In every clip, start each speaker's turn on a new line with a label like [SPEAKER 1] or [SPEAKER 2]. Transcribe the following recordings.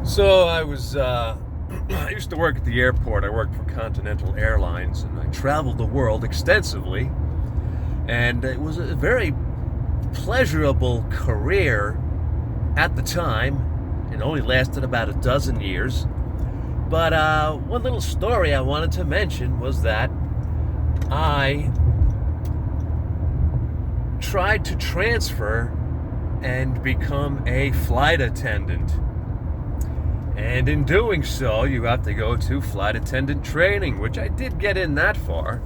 [SPEAKER 1] So I used to work at the airport. I worked for Continental Airlines, and I traveled the world extensively. And it was a very pleasurable career at the time. It only lasted about a dozen years. But one little story I wanted to mention was that I tried to transfer and become a flight attendant. And in doing so, you have to go to flight attendant training, which I did get in that far.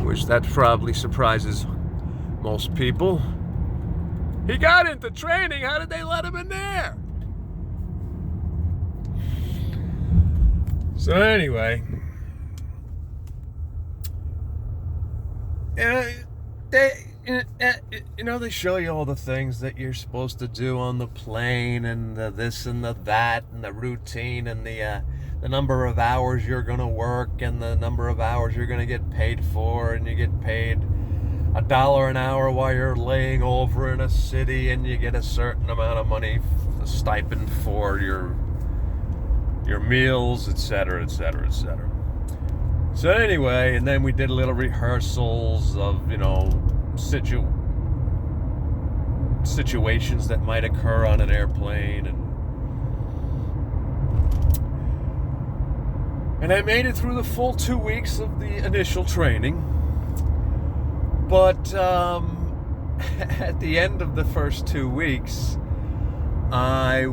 [SPEAKER 1] Which that probably surprises most people. He got into training. How did they let him in there? So anyway, they show you all the things that you're supposed to do on the plane, and the this and the that, and the routine, and the number of hours you're gonna work, and the number of hours you're gonna get paid for, and you get paid $1 an hour while you're laying over in a city, and you get a certain amount of money, a stipend for your meals, etc., etc., etc. So anyway, and then we did little rehearsals of, situations that might occur on an airplane, and I made it through the full 2 weeks of the initial training. But at the end of the first 2 weeks, I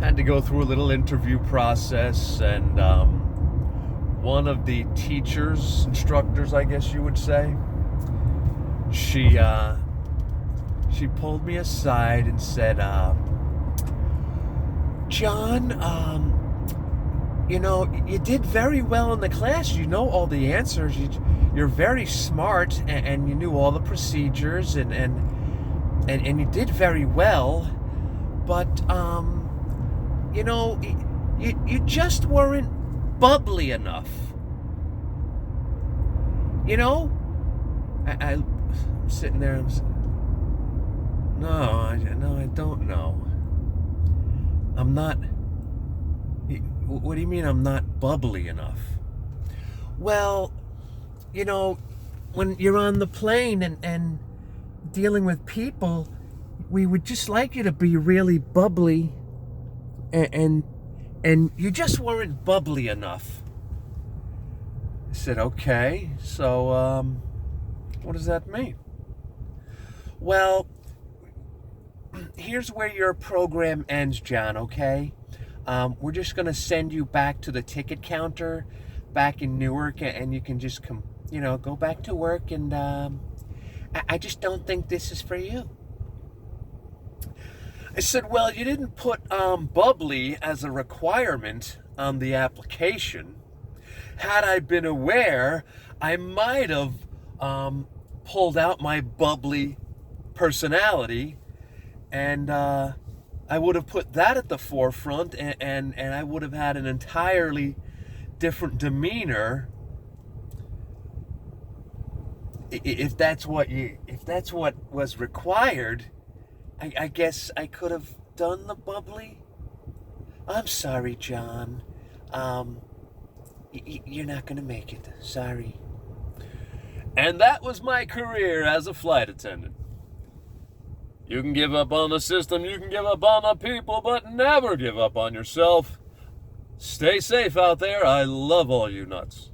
[SPEAKER 1] had to go through a little interview process, and one of the instructors, I guess you would say, she pulled me aside and said, John, you did very well in the class. You know all the answers. You're very smart, and you knew all the procedures, and you did very well. But you just weren't bubbly enough. I'm sitting there. No, I don't know. I'm not. What do you mean I'm not bubbly enough? Well, when you're on the plane and dealing with people, we would just like you to be really bubbly, and you just weren't bubbly enough. I said, okay, so what does that mean? Well, here's where your program ends, John, okay? We're just going to send you back to the ticket counter back in Newark, and you can just go back to work, and I just don't think this is for you. I said, well, you didn't put bubbly as a requirement on the application. Had I been aware, I might have pulled out my bubbly personality, and I would have put that at the forefront, and I would have had an entirely different demeanor if that's what was required. I guess I could have done the bubbly. I'm sorry, John. You're not gonna make it. Sorry. And that was my career as a flight attendant. You can give up on the system, you can give up on the people, but never give up on yourself. Stay safe out there. I love all you nuts.